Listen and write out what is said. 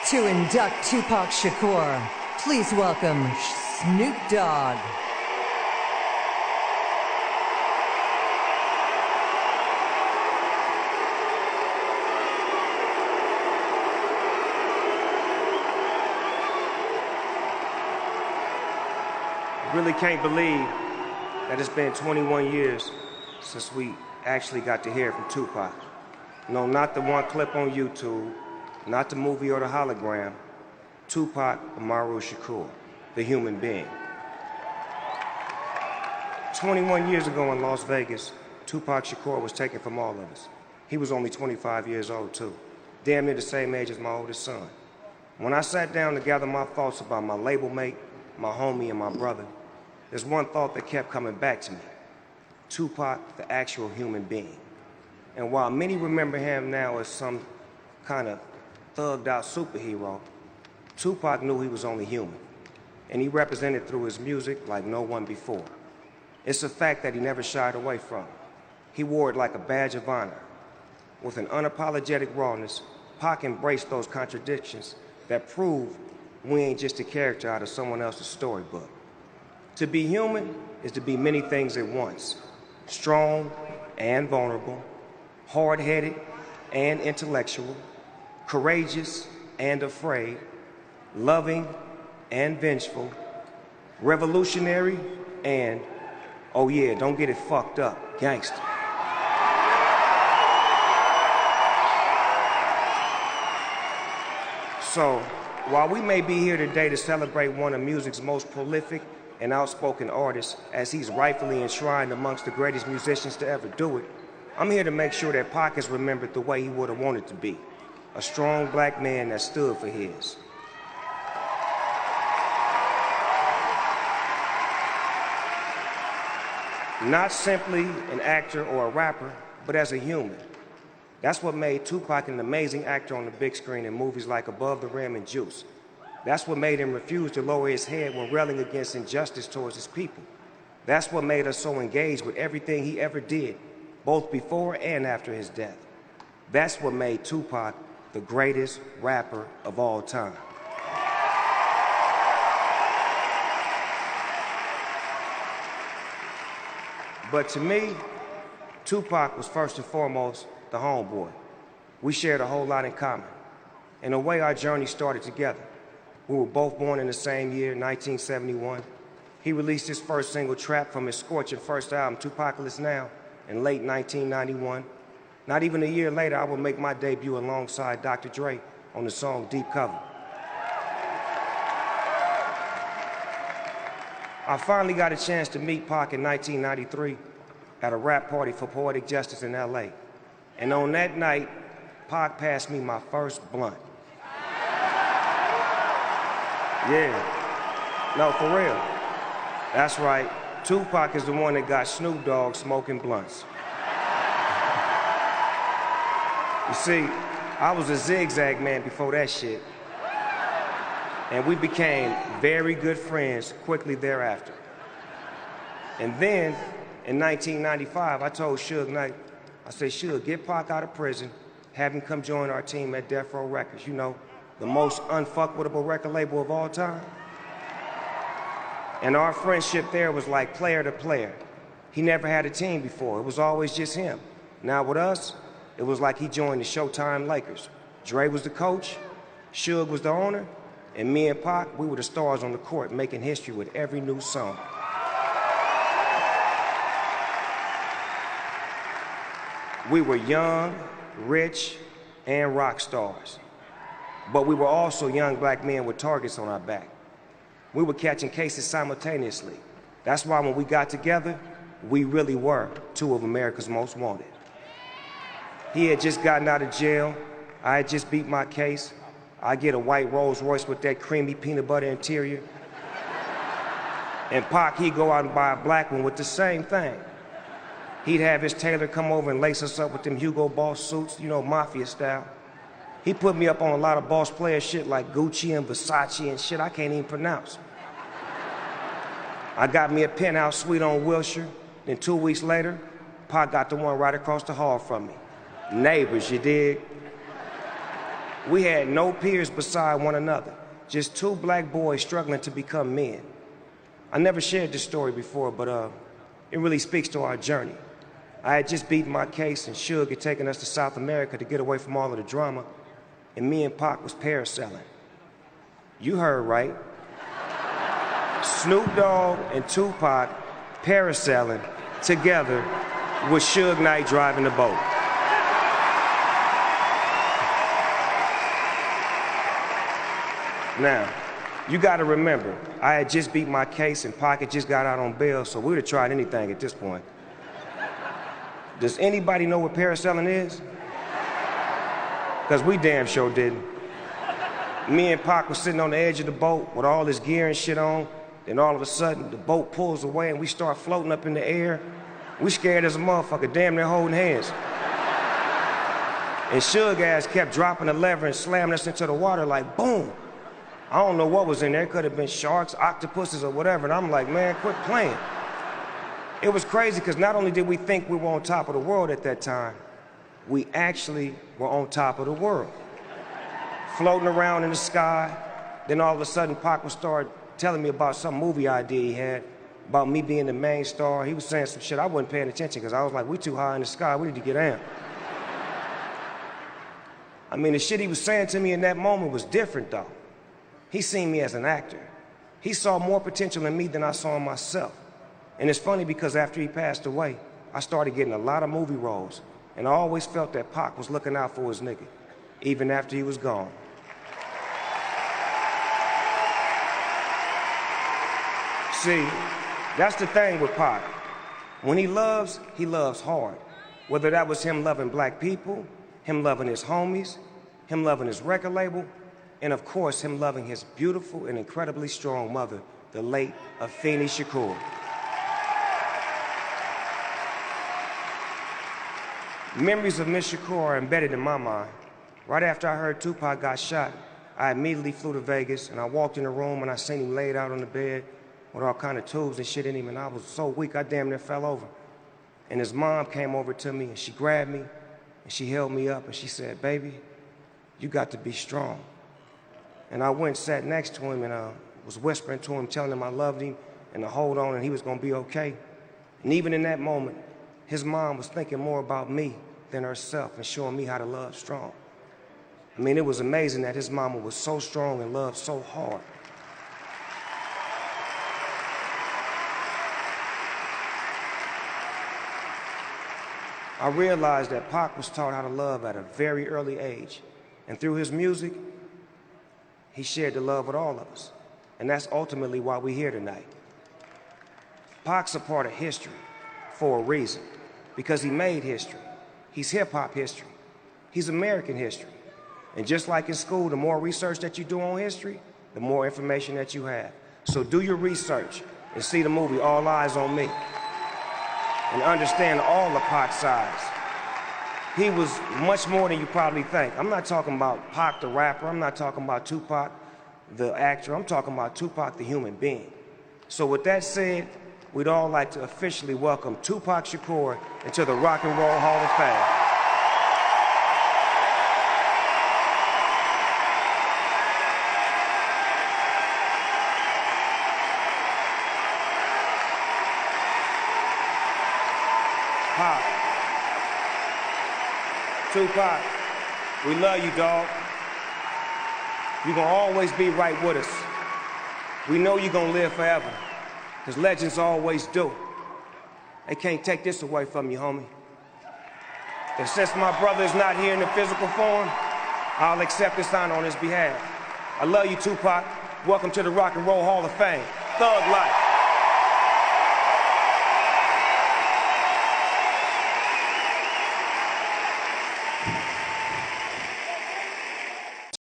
To induct Tupac Shakur, please welcome Snoop Dogg. Really can't believe that it's been 21 years since we actually got to hear from Tupac. No, not the one clip on YouTube, not the movie or the hologram. Tupac Amaru Shakur, the human being. 21 years ago in Las Vegas, Tupac Shakur was taken from all of us. He was only 25 years old too, damn near the same age as my oldest son. When I sat down to gather my thoughts about my label mate, my homie, and my brother, there's one thought that kept coming back to me. Tupac, the actual human being. And while many remember him now as some kind of thugged out superhero, Tupac knew he was only human. And he represented through his music like no one before. It's a fact that he never shied away from. He wore it like a badge of honor. With an unapologetic rawness, Pac embraced those contradictions that prove we ain't just a character out of someone else's storybook. To be human is to be many things at once. Strong and vulnerable, hard-headed and intellectual, courageous and afraid, loving and vengeful, revolutionary and, oh yeah, don't get it fucked up, gangster. So, while we may be here today to celebrate one of music's most prolific and outspoken artists, as he's rightfully enshrined amongst the greatest musicians to ever do it, I'm here to make sure that Pac is remembered the way he would have wanted to be, a strong black man that stood for his. Not simply an actor or a rapper, but as a human. That's what made Tupac an amazing actor on the big screen in movies like Above the Rim and Juice. That's what made him refuse to lower his head when railing against injustice towards his people. That's what made us so engaged with everything he ever did, both before and after his death. That's what made Tupac the greatest rapper of all time. But to me, Tupac was first and foremost the homeboy. We shared a whole lot in common. In a way, our journey started together. We were both born in the same year, 1971. He released his first single, Trap, from his scorching first album, Tupacalypse Now, in late 1991. Not even a year later, I would make my debut alongside Dr. Dre on the song Deep Cover. I finally got a chance to meet Pac in 1993 at a rap party for Poetic Justice in LA. And on that night, Pac passed me my first blunt. Yeah, no, for real. That's right, Tupac is the one that got Snoop Dogg smoking blunts. You see, I was a zigzag man before that shit. And we became very good friends quickly thereafter. And then, in 1995, I told Suge Knight, I said, Suge, get Pac out of prison, have him come join our team at Death Row Records, you know, the most unfuckwittable record label of all time. And our friendship there was like player to player. He never had a team before. It was always just him. Now with us, it was like he joined the Showtime Lakers. Dre was the coach, Suge was the owner, and me and Pac, we were the stars on the court making history with every new song. We were young, rich, and rock stars. But we were also young black men with targets on our back. We were catching cases simultaneously. That's why when we got together, we really were two of America's most wanted. He had just gotten out of jail. I had just beat my case. I get a white Rolls Royce with that creamy peanut butter interior. And Pac, he'd go out and buy a black one with the same thing. He'd have his tailor come over and lace us up with them Hugo Boss suits, you know, mafia style. He put me up on a lot of boss player shit like Gucci and Versace and shit I can't even pronounce. I got me a penthouse suite on Wilshire. Then 2 weeks later, Pac got the one right across the hall from me. Neighbors, you dig? We had no peers beside one another, just two black boys struggling to become men. I never shared this story before, but it really speaks to our journey. I had just beaten my case, and Suge had taken us to South America to get away from all of the drama, and me and Pac was parasailing. You heard right. Snoop Dogg and Tupac parasailing together with Suge Knight driving the boat. Now, you gotta remember, I had just beat my case and Pac had just got out on bail, so we would have tried anything at this point. Does anybody know what parasailing is? Because we damn sure didn't. Me and Pac was sitting on the edge of the boat with all this gear and shit on, then all of a sudden the boat pulls away and we start floating up in the air. We scared as a motherfucker, damn near holding hands. And Suge ass kept dropping the lever and slamming us into the water like boom. I don't know what was in there. It could have been sharks, octopuses, or whatever. And I'm like, man, quit playing. It was crazy because not only did we think we were on top of the world at that time, we actually were on top of the world. Floating around in the sky. Then all of a sudden, Pac would start telling me about some movie idea he had, about me being the main star. He was saying some shit I wasn't paying attention because I was like, we too high in the sky. We need to get down. I mean, the shit he was saying to me in that moment was different, though. He seen me as an actor. He saw more potential in me than I saw in myself. And it's funny because after he passed away, I started getting a lot of movie roles. And I always felt that Pac was looking out for his nigga, even after he was gone. See, that's the thing with Pac. When he loves hard. Whether that was him loving black people, him loving his homies, him loving his record label, and of course, him loving his beautiful and incredibly strong mother, the late Afeni Shakur. Memories of Miss Shakur are embedded in my mind. Right after I heard Tupac got shot, I immediately flew to Vegas, and I walked in the room and I seen him laid out on the bed with all kind of tubes and shit in him, and I was so weak, I damn near fell over. And his mom came over to me, and she grabbed me, and she held me up, and she said, baby, you got to be strong. And I went and sat next to him and was whispering to him, telling him I loved him and to hold on and he was gonna be okay. And even in that moment, his mom was thinking more about me than herself and showing me how to love strong. I mean, it was amazing that his mama was so strong and loved so hard. I realized that Pac was taught how to love at a very early age. And through his music, he shared the love with all of us. And that's ultimately why we're here tonight. Pac's a part of history for a reason, because he made history. He's hip-hop history. He's American history. And just like in school, the more research that you do on history, the more information that you have. So do your research and see the movie All Eyes on Me and understand all the Pac sides. He was much more than you probably think. I'm not talking about Pac the rapper. I'm not talking about Tupac the actor. I'm talking about Tupac the human being. So with that said, we'd all like to officially welcome Tupac Shakur into the Rock and Roll Hall of Fame. Pac. Tupac, we love you, dog. You're gonna always be right with us. We know you're gonna live forever, because legends always do. They can't take this away from you, homie. And since my brother is not here in the physical form, I'll accept this honor on his behalf. I love you, Tupac. Welcome to the Rock and Roll Hall of Fame. Thug life.